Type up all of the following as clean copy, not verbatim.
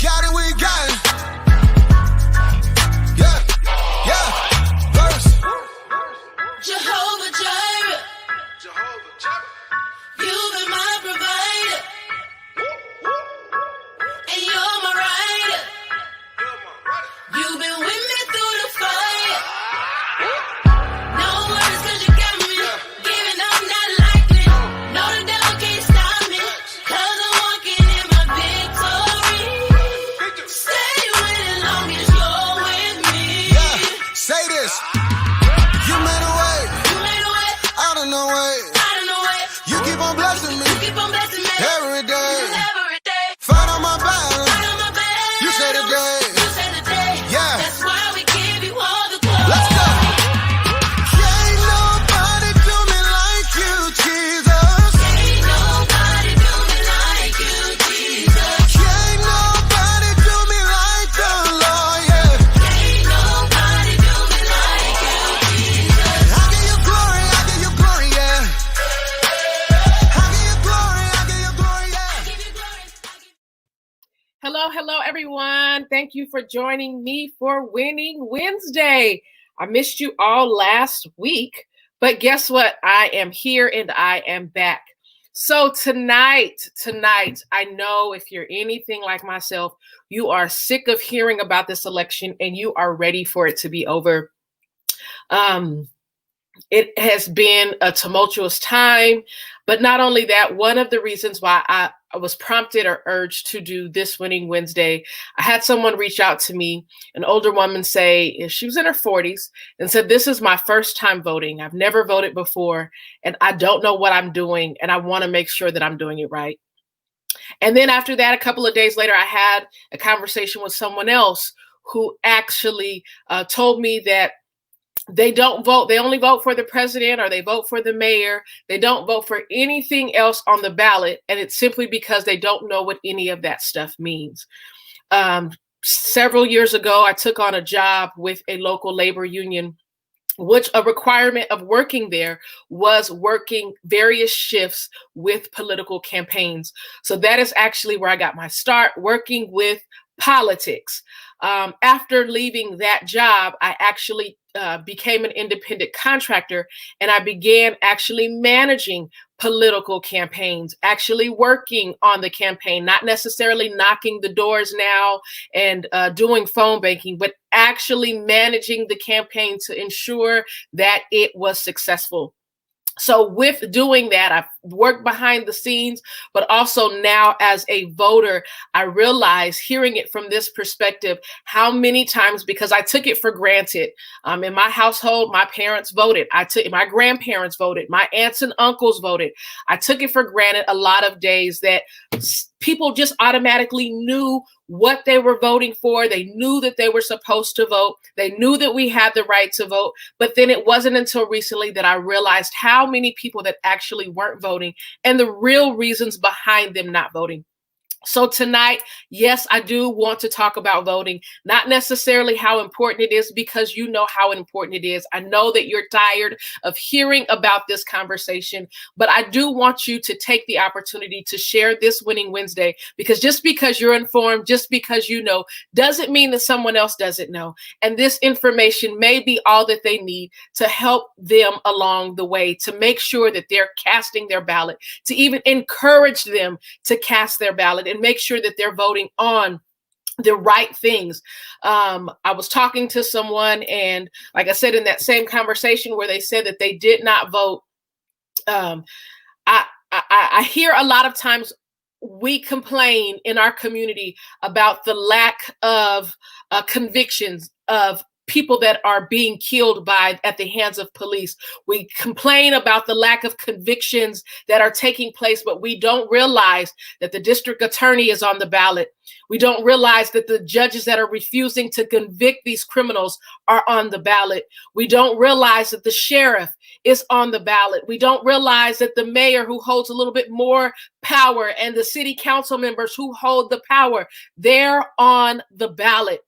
got it, we got it. Yeah, yeah, verse. Jehovah Jireh, you've been my provider, and you're my rider. You've been with me through the fire. No worries 'cause you got me. Giving up not likely. No, the devil can't stop me 'cause I'm walking in my victory. Stay with it long as you're with me. Yeah, say this. You made a way. You made a way. Out of no way. Out of no way. You keep on blessing me. You keep on blessing me. Every day. Every day. Fight on my battle. Fight on my battle. You say the day. You say the day. Yeah. That's why we give you all the glory. Let's go. Can't nobody do me like you, Jesus. Ain't nobody do me like you, Jesus. Can't nobody do me like the Lord, yeah. Ain't nobody do me like you, Jesus. I give you glory, yeah. I give you glory, yeah. Give you glory. Hello, everyone. Thank you for joining me for Winning Wednesday. I missed you all last week, but guess what? I am here and I am back. So tonight, I know if you're anything like myself, you are sick of hearing about this election and you are ready for it to be over. It has been a tumultuous time, but not only that, one of the reasons why I was prompted or urged to do this Winning Wednesday, I had someone reach out to me, an older woman say, she was in her 40s, and said, this is my first time voting. I've never voted before, and I don't know what I'm doing, and I want to make sure that I'm doing it right. And then after that, a couple of days later, I had a conversation with someone else who actually told me that they don't vote. They only vote for the president or they vote for the mayor. They don't vote for anything else on the ballot. And it's simply because they don't know what any of that stuff means. Several years ago, I took on a job with a local labor union, which a requirement of working there was working various shifts with political campaigns. So that is actually where I got my start, working with politics. After leaving that job, I actually became an independent contractor, and I began actually managing political campaigns, actually working on the campaign, not necessarily knocking the doors now and doing phone banking, but actually managing the campaign to ensure that it was successful. So with doing that, I've worked behind the scenes, but also now as a voter, I realize, hearing it from this perspective, how many times, because I took it for granted. In my household, my parents voted. My grandparents voted. My aunts and uncles voted. I took it for granted a lot of days that people just automatically knew what they were voting for. They knew that they were supposed to vote. They knew that we had the right to vote. But then it wasn't until recently that I realized how many people that actually weren't voting and the real reasons behind them not voting. So tonight, yes, I do want to talk about voting, not necessarily how important it is, because you know how important it is. I know that you're tired of hearing about this conversation, but I do want you to take the opportunity to share this Winning Wednesday, because just because you're informed, just because you know, doesn't mean that someone else doesn't know. And this information may be all that they need to help them along the way, to make sure that they're casting their ballot, to even encourage them to cast their ballot and make sure that they're voting on the right things. I was talking to someone, and like I said, in that same conversation where they said that they did not vote, I hear a lot of times we complain in our community about the lack of convictions of people that are being killed at the hands of police. We complain about the lack of convictions that are taking place, but we don't realize that the district attorney is on the ballot. We don't realize that the judges that are refusing to convict these criminals are on the ballot. We don't realize that the sheriff is on the ballot. We don't realize that the mayor, who holds a little bit more power, and the city council members who hold the power, they're on the ballot.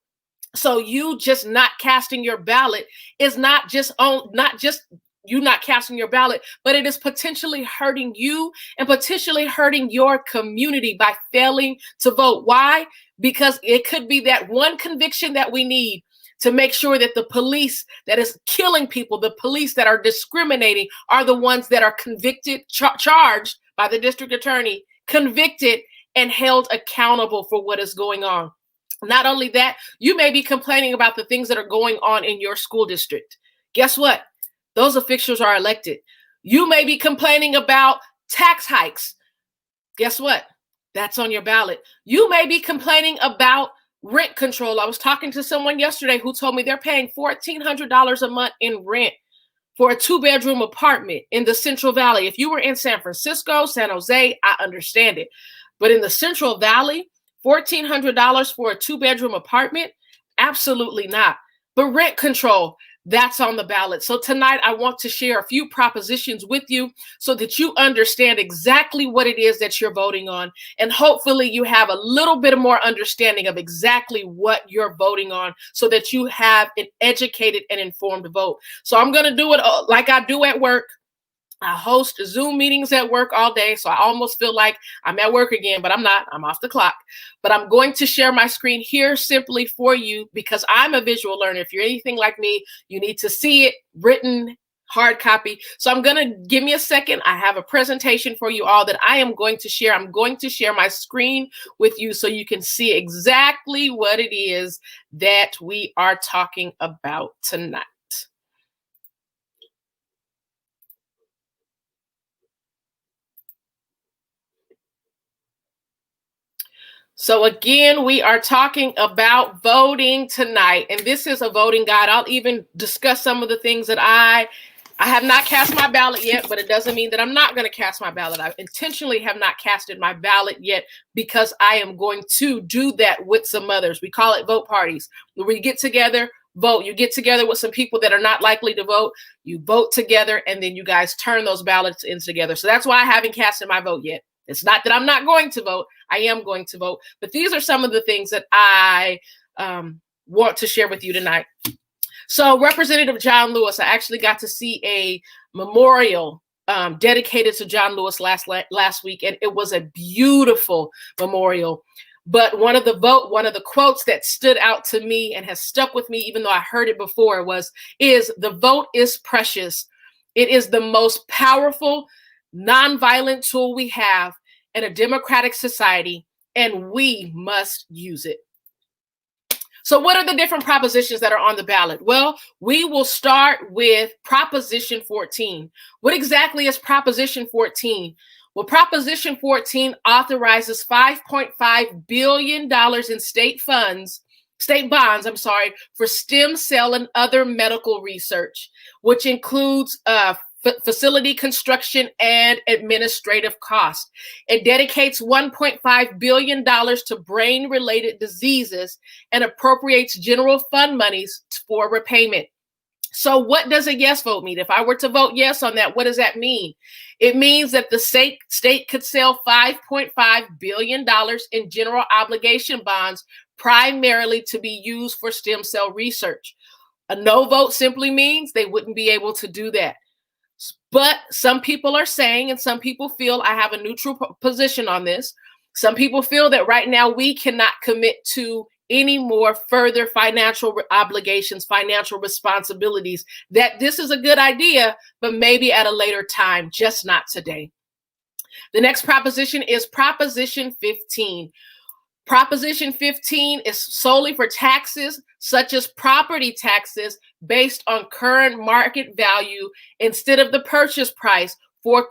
So you just not casting your ballot is not just you not casting your ballot, but it is potentially hurting you and potentially hurting your community by failing to vote. Why? Because it could be that one conviction that we need to make sure that the police that is killing people, the police that are discriminating, are the ones that are convicted, charged by the district attorney, convicted and held accountable for what is going on. Not only that, you may be complaining about the things that are going on in your school district. Guess what? Those officials are elected. You may be complaining about tax hikes. Guess what? That's on your ballot. You may be complaining about rent control. I was talking to someone yesterday who told me they're paying $1,400 a month in rent for a 2-bedroom apartment in the Central Valley. If you were in San Francisco, San Jose, I understand it. But in the Central Valley, $1,400 for a 2-bedroom apartment? Absolutely not. But rent control, that's on the ballot. So tonight I want to share a few propositions with you so that you understand exactly what it is that you're voting on. And hopefully you have a little bit more understanding of exactly what you're voting on so that you have an educated and informed vote. So I'm going to do it like I do at work. I host Zoom meetings at work all day, so I almost feel like I'm at work again, but I'm not. I'm off the clock. But I'm going to share my screen here simply for you because I'm a visual learner. If you're anything like me, you need to see it written, hard copy. So I'm going to give me a second. I have a presentation for you all that I am going to share. I'm going to share my screen with you so you can see exactly what it is that we are talking about tonight. So again, we are talking about voting tonight, and this is a voting guide. I'll even discuss some of the things that I have not cast my ballot yet, but it doesn't mean that I'm not going to cast my ballot. I intentionally have not casted my ballot yet because I am going to do that with some others. We call it vote parties. Where we get together, vote. You get together with some people that are not likely to vote. You vote together, and then you guys turn those ballots in together. So that's why I haven't casted my vote yet. It's not that I'm not going to vote. I am going to vote. But these are some of the things that I want to share with you tonight. So Representative John Lewis, I actually got to see a memorial dedicated to John Lewis last week, and it was a beautiful memorial. But one of the quotes that stood out to me and has stuck with me, even though I heard it before, is the vote is precious. It is the most powerful nonviolent tool we have in a democratic society, and we must use it. So what are the different propositions that are on the ballot? Well, we will start with Proposition 14. What exactly is Proposition 14? Well, Proposition 14 authorizes $5.5 billion in state bonds, for stem cell and other medical research, which includes facility construction and administrative costs. It dedicates $1.5 billion to brain-related diseases and appropriates general fund monies for repayment. So what does a yes vote mean? If I were to vote yes on that, what does that mean? It means that the state could sell $5.5 billion in general obligation bonds, primarily to be used for stem cell research. A no vote simply means they wouldn't be able to do that. But some people are saying, and some people feel, I have a neutral position on this. Some people feel that right now we cannot commit to any more further financial obligations, financial responsibilities, that this is a good idea, but maybe at a later time, just not today. The next proposition is Proposition 15. Proposition 15 is solely for taxes such as property taxes based on current market value instead of the purchase price for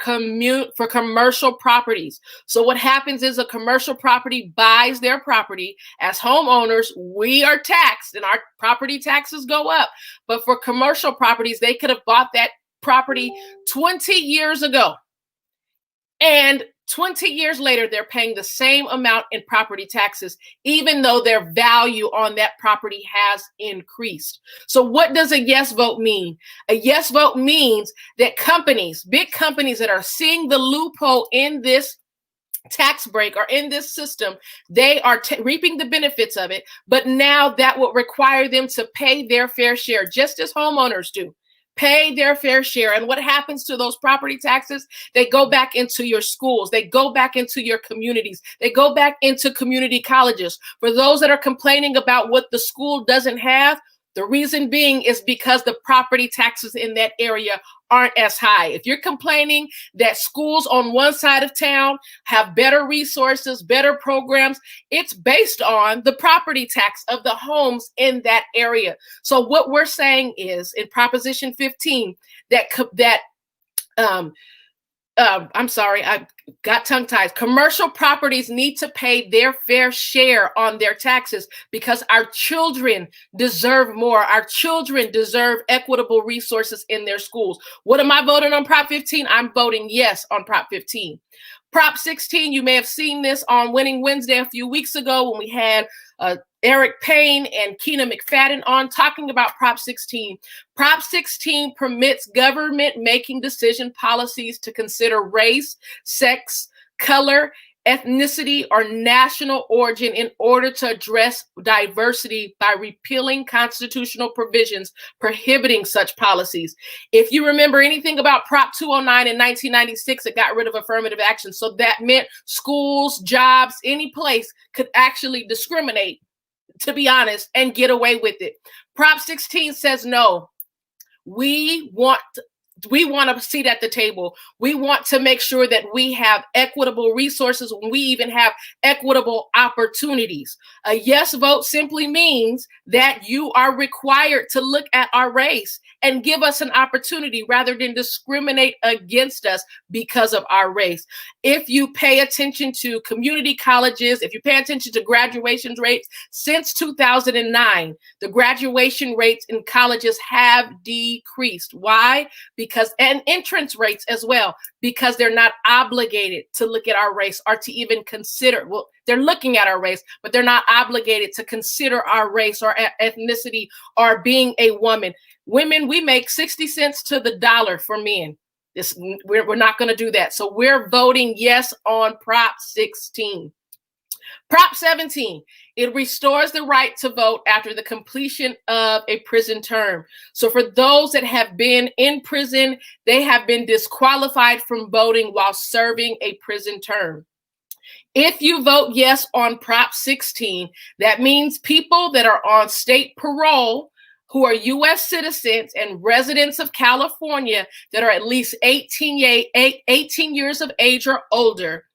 commercial properties. So what happens is a commercial property buys their property. As homeowners, we are taxed and our property taxes go up. But for commercial properties, they could have bought that property 20 years ago. And 20 years later, they're paying the same amount in property taxes, even though their value on that property has increased. So what does a yes vote mean? A yes vote means that companies, big companies that are seeing the loophole in this tax break or in this system, they are reaping the benefits of it. But now that will require them to pay their fair share, just as homeowners do. Pay their fair share. And what happens to those property taxes? They go back into your schools. They go back into your communities. They go back into community colleges. For those that are complaining about what the school doesn't have, the reason being is because the property taxes in that area aren't as high. If you're complaining that schools on one side of town have better resources, better programs, it's based on the property tax of the homes in that area. So what we're saying is in Proposition 15 I'm sorry, I got tongue-tied. Commercial properties need to pay their fair share on their taxes because our children deserve more. Our children deserve equitable resources in their schools. What am I voting on Prop 15? I'm voting yes on Prop 15. Prop 16, you may have seen this on Winning Wednesday a few weeks ago when we had Eric Payne and Keena McFadden on talking about Prop 16. Prop 16 permits government making decision policies to consider race, sex, color, ethnicity, or national origin in order to address diversity by repealing constitutional provisions prohibiting such policies. If you remember anything about Prop 209 in 1996, it got rid of affirmative action. So that meant schools, jobs, any place could actually discriminate, to be honest, and get away with it. Prop 16 says no. We want a seat at the table. We want to make sure that we have equitable resources when we even have equitable opportunities. A yes vote simply means that you are required to look at our race and give us an opportunity rather than discriminate against us because of our race. If you pay attention to community colleges, if you pay attention to graduation rates, since 2009, the graduation rates in colleges have decreased. Why? And entrance rates as well, because they're not obligated to look at our race or to even consider, well, they're looking at our race, but they're not obligated to consider our race or ethnicity or being a woman. Women, we make 60 cents to the dollar for men. We're not going to do that. So we're voting yes on Prop 16. Prop 17, it restores the right to vote after the completion of a prison term. So for those that have been in prison, they have been disqualified from voting while serving a prison term. If you vote yes on Prop 16, that means people that are on state parole who are U.S. citizens and residents of California that are at least 18 years of age or older,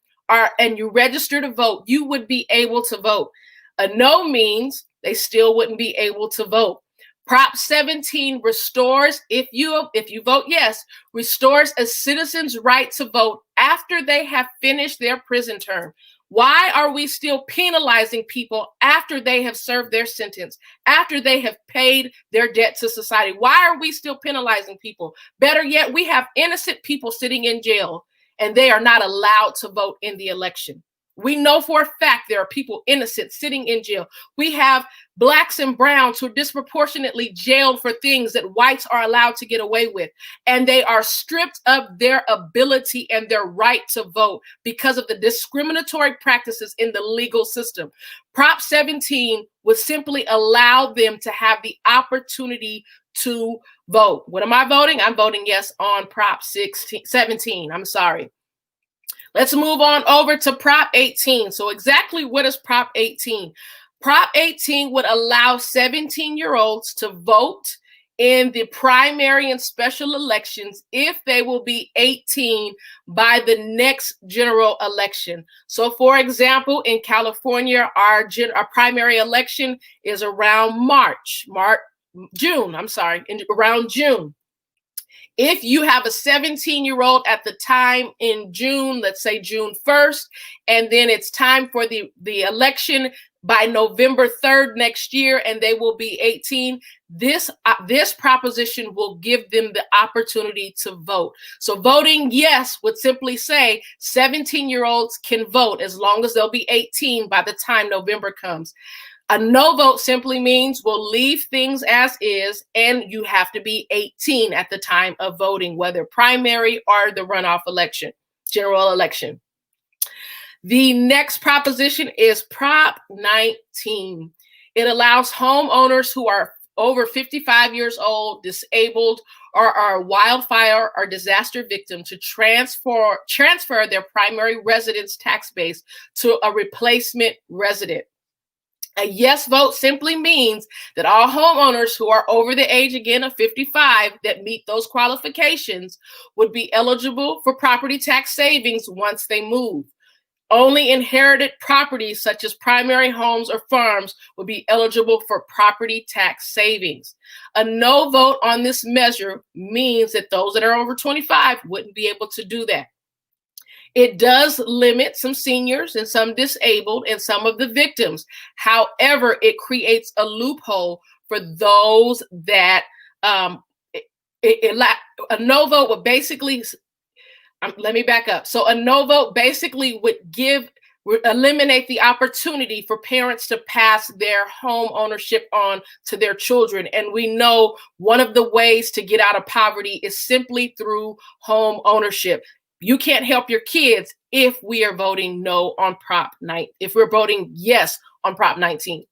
and you register to vote, you would be able to vote. A no means they still wouldn't be able to vote. Prop 17 restores, if you vote yes, restores a citizen's right to vote after they have finished their prison term. Why are we still penalizing people after they have served their sentence, after they have paid their debt to society? Why are we still penalizing people? Better yet, we have innocent people sitting in jail and they are not allowed to vote in the election. We know for a fact there are people innocent sitting in jail. We have blacks and browns who are disproportionately jailed for things that whites are allowed to get away with. And they are stripped of their ability and their right to vote because of the discriminatory practices in the legal system. Prop 17 would simply allow them to have the opportunity to vote. What am I voting? I'm voting yes on Prop 17. I'm sorry. Let's move on over to Prop 18. So exactly what is Prop 18? Prop 18 would allow 17-year-olds to vote in the primary and special elections if they will be 18 by the next general election. So for example, in California, our primary election is around around June. If you have a 17-year-old at the time in June, let's say June 1st, and then it's time for the election by November 3rd next year, and they will be 18, this proposition will give them the opportunity to vote. So voting yes would simply say 17-year-olds can vote as long as they'll be 18 by the time November comes. A no vote simply means we'll leave things as is, and you have to be 18 at the time of voting, whether primary or the runoff election, general election. The next proposition is Prop 19. It allows homeowners who are over 55 years old, disabled, or are wildfire or disaster victim to transfer their primary residence tax base to a replacement resident. A yes vote simply means that all homeowners who are over the age, again, of 55 that meet those qualifications would be eligible for property tax savings once they move. Only inherited properties such as primary homes or farms will be eligible for property tax savings. A no vote on this measure means that those that are over 25 wouldn't be able to do that. It does limit some seniors and some disabled and some of the victims. However, it creates a loophole for those that a no vote would basically, let me back up. So a no vote basically would eliminate the opportunity for parents to pass their home ownership on to their children. And we know one of the ways to get out of poverty is simply through home ownership. You can't help your kids if we are voting no on Prop 9, if we're voting yes on Prop 19.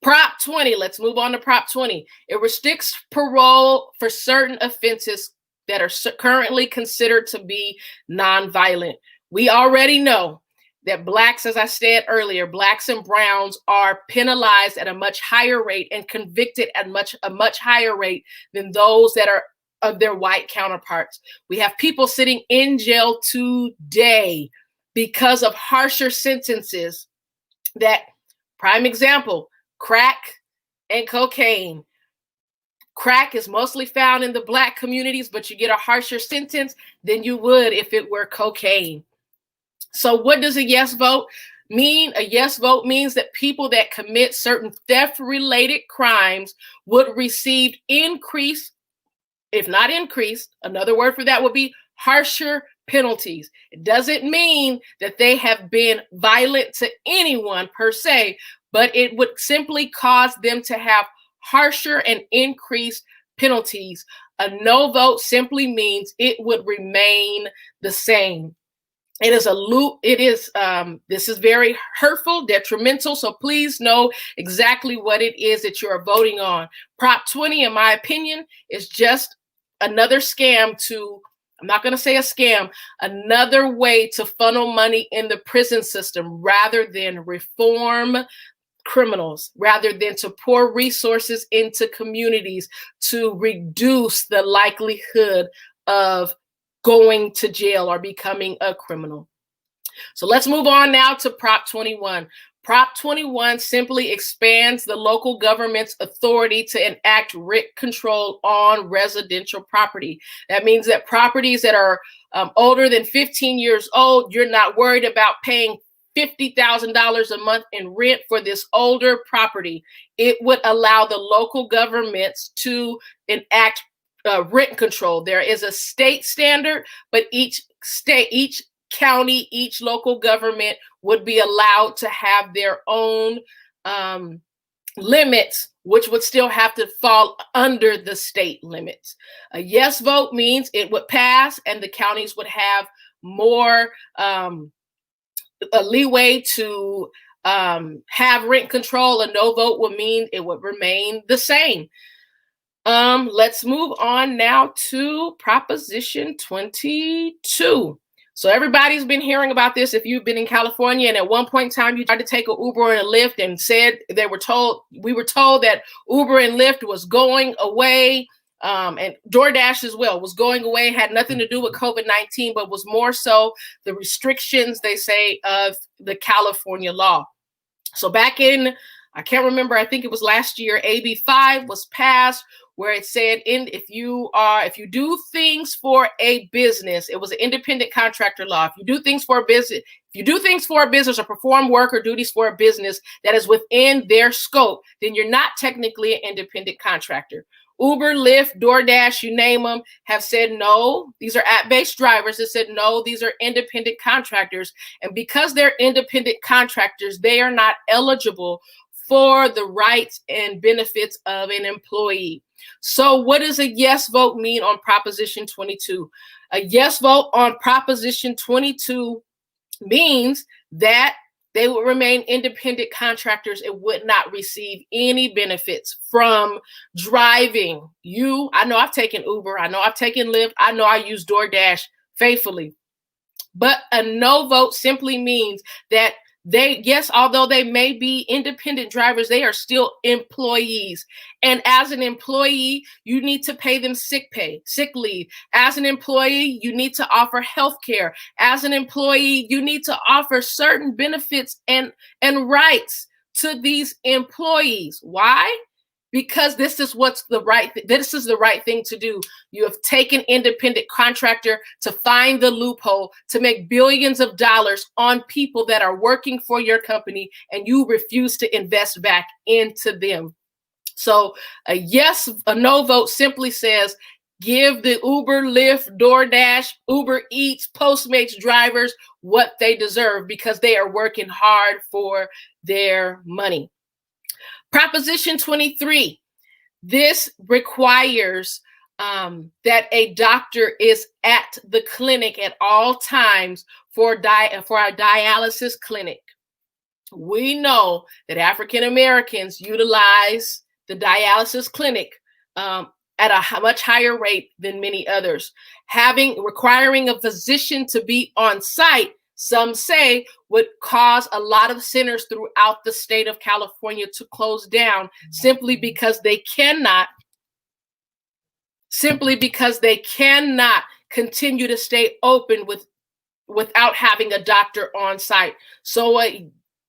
Prop 20, let's move on to Prop 20. It restricts parole for certain offenses that are currently considered to be nonviolent. We already know that blacks, as I said earlier, blacks and browns are penalized at a much higher rate and convicted at a much higher rate than those that are of their white counterparts. We have people sitting in jail today because of harsher sentences that, prime example, crack and cocaine. Crack is mostly found in the black communities, but you get a harsher sentence than you would if it were cocaine. So what does a yes vote mean? A yes vote means that people that commit certain theft-related crimes would receive increased, if not increased, another word for that would be harsher penalties. It doesn't mean that they have been violent to anyone per se, but it would simply cause them to have harsher and increased penalties. A no vote simply means it would remain the same. It is this is very hurtful, detrimental. So please know exactly what it is that you are voting on. Prop 20, in my opinion, is just another scam I'm not going to say a scam, another way to funnel money in the prison system rather than reform criminals, rather than to pour resources into communities to reduce the likelihood of going to jail or becoming a criminal. So let's move on now to Prop 21. Prop 21 simply expands the local government's authority to enact rent control on residential property. That means that properties that are older than 15 years old, you're not worried about paying $50,000 a month in rent for this older property. It would allow the local governments to enact rent control. There is a state standard, but each state, each county, each local government would be allowed to have their own limits, which would still have to fall under the state limits. A yes vote means it would pass and the counties would have more a leeway to have rent control. A no vote would mean it would remain the same. Let's move on now to Proposition 22. So everybody's been hearing about this. If you've been in California and at one point in time you tried to take an Uber and a Lyft and said we were told that Uber and Lyft was going away, and DoorDash as well was going away, had nothing to do with COVID-19, but was more so the restrictions, they say, of the California law. So back in, I can't remember, I think it was last year, AB 5 was passed, where it said if you do things for a business, it was an independent contractor law. If you do things for a business or perform work or duties for a business that is within their scope, then you're not technically an independent contractor. Uber, Lyft, DoorDash, you name them, have said no. These are app-based drivers that said no, these are independent contractors. And because they're independent contractors, they are not eligible for the rights and benefits of an employee. So what does a yes vote mean on Proposition 22? A yes vote on Proposition 22 means that They would remain independent contractors and would not receive any benefits from driving. I know I've taken Uber. I know I've taken Lyft. I know I use DoorDash faithfully. But a no vote simply means that although they may be independent drivers, they are still employees. And as an employee, you need to pay them sick leave. As an employee, you need to offer health care. As an employee, you need to offer certain benefits and rights to these employees. Why? Because this is the right thing to do. You have taken independent contractor to find the loophole to make billions of dollars on people that are working for your company, and you refuse to invest back into them. So a no vote simply says give the Uber, Lyft, DoorDash, Uber Eats, Postmates drivers what they deserve because they are working hard for their money. Proposition 23, this requires that a doctor is at the clinic at all times for a dialysis clinic. We know that African Americans utilize the dialysis clinic at a much higher rate than many others. Requiring a physician to be on site, some say, would cause a lot of centers throughout the state of California to close down simply because they cannot continue to stay open without having a doctor on site. So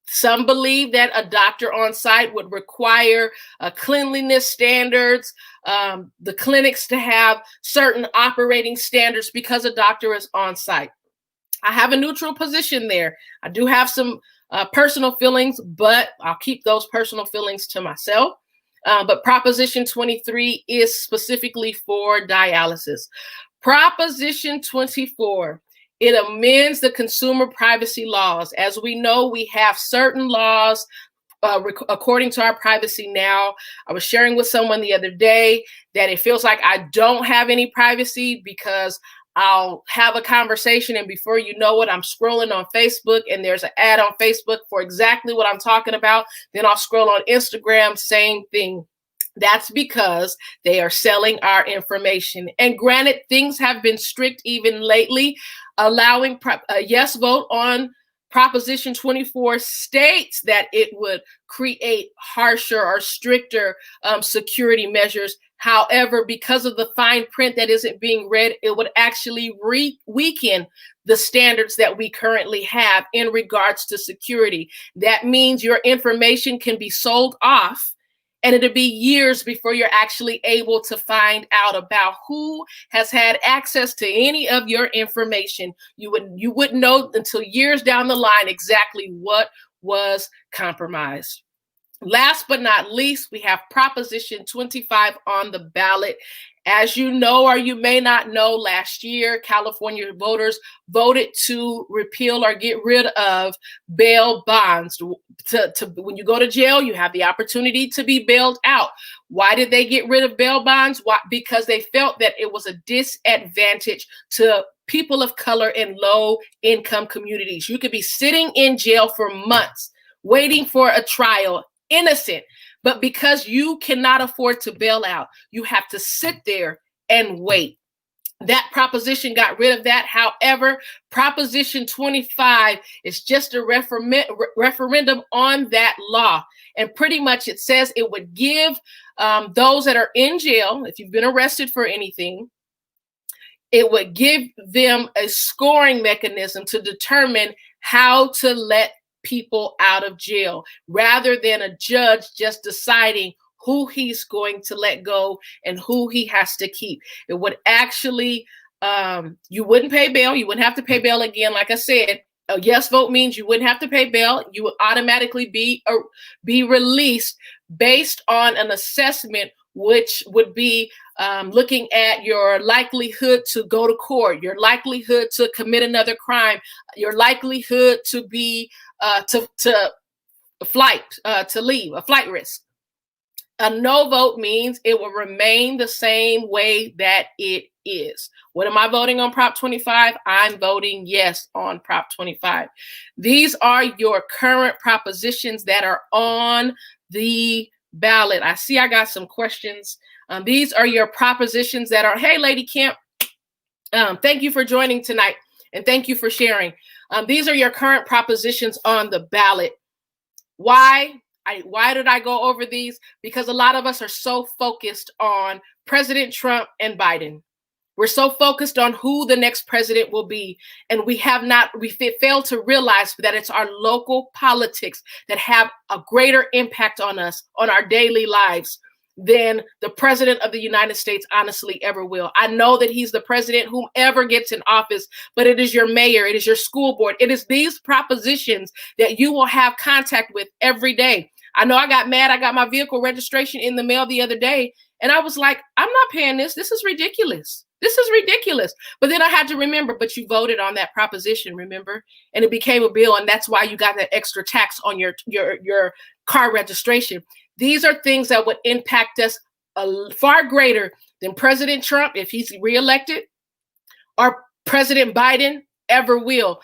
some believe that a doctor on site would require cleanliness standards, the clinics to have certain operating standards because a doctor is on site. I have a neutral position there. I do have some personal feelings, but I'll keep those personal feelings to myself. But Proposition 23 is specifically for dialysis. Proposition 24, it amends the consumer privacy laws. As we know, we have certain laws according to our privacy now. I was sharing with someone the other day that it feels like I don't have any privacy because I'll have a conversation and before you know it, I'm scrolling on Facebook and there's an ad on Facebook for exactly what I'm talking about. Then I'll scroll on Instagram, same thing. That's because they are selling our information. And granted, things have been strict even lately. Allowing a yes vote on Proposition 24 states that it would create harsher or stricter security measures. However, because of the fine print that isn't being read, it would actually weaken the standards that we currently have in regards to security. That means your information can be sold off, and it'll be years before you're actually able to find out about who has had access to any of your information. You wouldn't know until years down the line exactly what was compromised. Last but not least, we have Proposition 25 on the ballot. As you know, or you may not know, last year, California voters voted to repeal or get rid of bail bonds. When you go to jail, you have the opportunity to be bailed out. Why did they get rid of bail bonds? Why? Because they felt that it was a disadvantage to people of color in low-income communities. You could be sitting in jail for months, waiting for a trial, innocent, but because you cannot afford to bail out, you have to sit there and wait. That proposition got rid of that. However, Proposition 25 is just a referendum on that law. And pretty much it says it would give those that are in jail, if you've been arrested for anything, it would give them a scoring mechanism to determine how to let people out of jail, rather than a judge just deciding who he's going to let go and who he has to keep. It would actually, you wouldn't pay bail. You wouldn't have to pay bail again. Like I said, a yes vote means you wouldn't have to pay bail. You would automatically be released based on an assessment, which would be looking at your likelihood to go to court, your likelihood to commit another crime, your likelihood to be to leave, a flight risk. A no vote means it will remain the same way that it is. What am I voting on Prop 25? I'm voting yes on Prop 25. These are your current propositions that are on the ballot. I see I got some questions. These are your propositions that are, hey, Lady Kemp, thank you for joining tonight, and thank you for sharing. These are your current propositions on the ballot. Why did I go over these? Because a lot of us are so focused on President Trump and Biden. We're so focused on who the next president will be, and we failed to realize that it's our local politics that have a greater impact on us, on our daily lives, than the president of the United States honestly ever will. I know that he's the president, whomever gets in office, but it is your mayor, it is your school board, it is these propositions that you will have contact with every day. I know I got mad. I got my vehicle registration in the mail the other day, and I was like, I'm not paying this. This is ridiculous. This is ridiculous. But then I had to remember, but you voted on that proposition, remember? And it became a bill, and that's why you got that extra tax on your car registration. These are things that would impact us far greater than President Trump, if he's reelected, or President Biden ever will.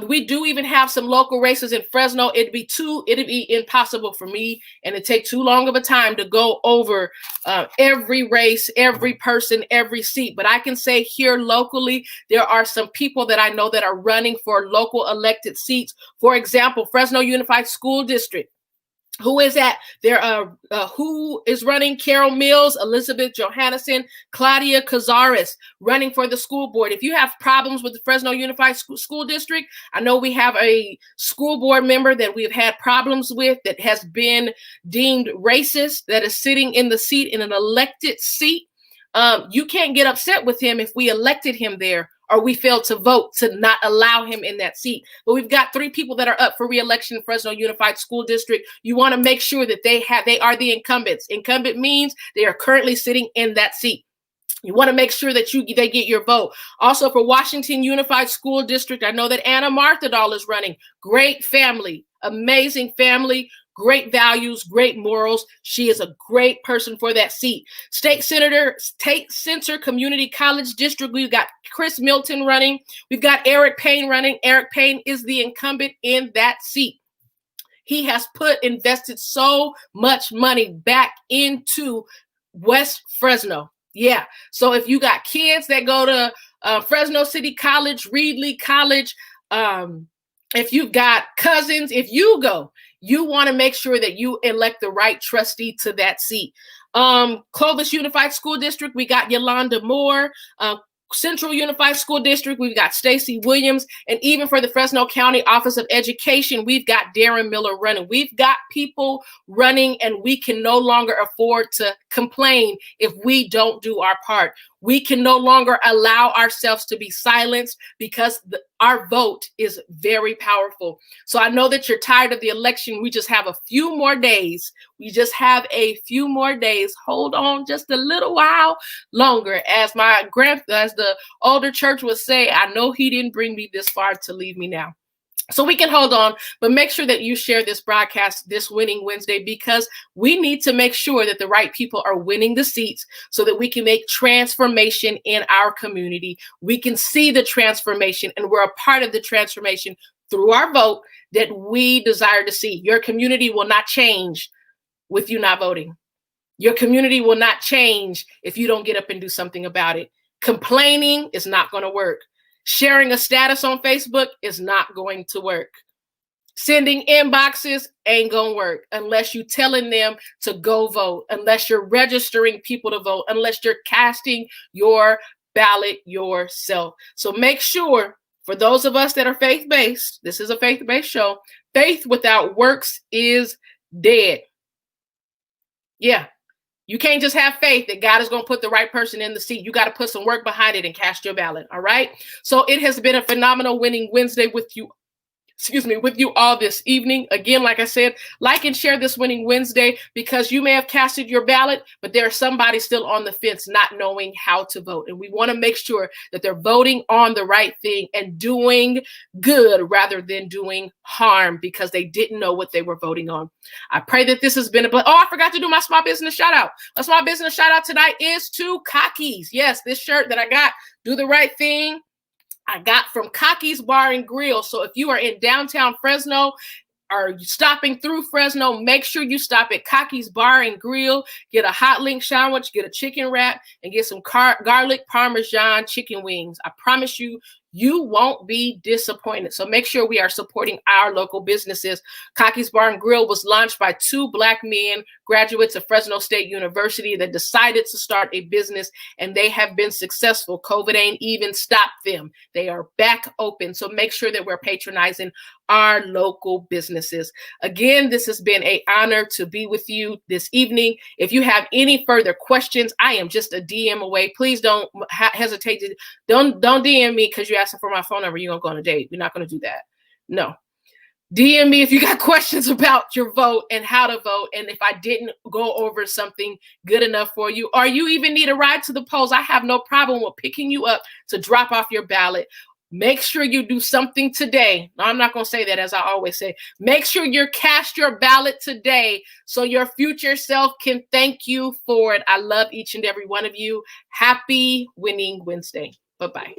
We do even have some local races in Fresno. It'd be impossible for me, and it'd take too long of a time to go over every race, every person, every seat. But I can say here locally, there are some people that I know that are running for local elected seats. For example, Fresno Unified School District. Who is that? Who is running? Carol Mills, Elizabeth Johannesson, Claudia Cazares running for the school board. If you have problems with the Fresno Unified School District, I know we have a school board member that we've had problems with that has been deemed racist, that is sitting in the seat, in an elected seat. You can't get upset with him if we elected him there, or we failed to vote to not allow him in that seat. But we've got 3 people that are up for re-election in Fresno Unified School District. You want to make sure that they are the incumbents. Incumbent means they are currently sitting in that seat. You want to make sure that they get your vote. Also for Washington Unified School District, I know that Anna Marthadal is running. Great family, amazing family, great values, great morals. She is a great person for that seat. State Center Community College District, we've got Chris Milton running. We've got Eric Payne running. Eric Payne is the incumbent in that seat. He has invested so much money back into West Fresno. Yeah. So if you got kids that go to Fresno City College, Reedley College, if you've got cousins, if you go, you want to make sure that you elect the right trustee to that seat. Clovis Unified School District, we got Yolanda Moore. Central Unified School District, we've got Stacey Williams. And even for the Fresno County Office of Education, we've got Darren Miller running. We've got people running, and we can no longer afford to complain if we don't do our part. We can no longer allow ourselves to be silenced, because our vote is very powerful. So I know that you're tired of the election. We just have a few more days. Hold on just a little while longer. As the older church would say, I know he didn't bring me this far to leave me now. So we can hold on, but make sure that you share this broadcast this Winning Wednesday, because we need to make sure that the right people are winning the seats so that we can make transformation in our community. We can see the transformation, and we're a part of the transformation through our vote that we desire to see. Your community will not change with you not voting. Your community will not change if you don't get up and do something about it. Complaining is not going to work. Sharing a status on Facebook is not going to work. Sending inboxes ain't going to work unless you're telling them to go vote, unless you're registering people to vote, unless you're casting your ballot yourself. So make sure, for those of us that are faith-based, this is a faith-based show, faith without works is dead. Yeah. You can't just have faith that God is going to put the right person in the seat. You got to put some work behind it and cast your ballot. All right. So it has been a phenomenal Winning Wednesday with you. with you all this evening. Again, like I said, like and share this Winning Wednesday, because you may have casted your ballot, but there's somebody still on the fence not knowing how to vote. And we want to make sure that they're voting on the right thing and doing good rather than doing harm because they didn't know what they were voting on. I pray that this has been I forgot to do my small business shout out. My small business shout out tonight is to Cockies. Yes, this shirt that I got, Do the Right Thing, I got from Cockies Bar and Grill. So if you are in downtown Fresno or stopping through Fresno, make sure you stop at Cockies Bar and Grill, get a hot link sandwich, get a chicken wrap, and get some garlic Parmesan chicken wings. I promise you, you won't be disappointed. So make sure we are supporting our local businesses. Cockies Bar and Grill was launched by 2 Black men, graduates of Fresno State University, that decided to start a business, and they have been successful. COVID ain't even stopped them. They are back open. So make sure that we're patronizing our local businesses. Again, this has been an honor to be with you this evening. If you have any further questions, I am just a DM away. Please don't hesitate to don't DM me because you're asking for my phone number. You're gonna go on a date. We're not gonna do that. No. DM me if you got questions about your vote and how to vote, and if I didn't go over something good enough for you, or you even need a ride to the polls, I have no problem with picking you up to drop off your ballot. Make sure you do something today. No, I'm not going to say that, as I always say. Make sure you cast your ballot today so your future self can thank you for it. I love each and every one of you. Happy Winning Wednesday. Bye-bye.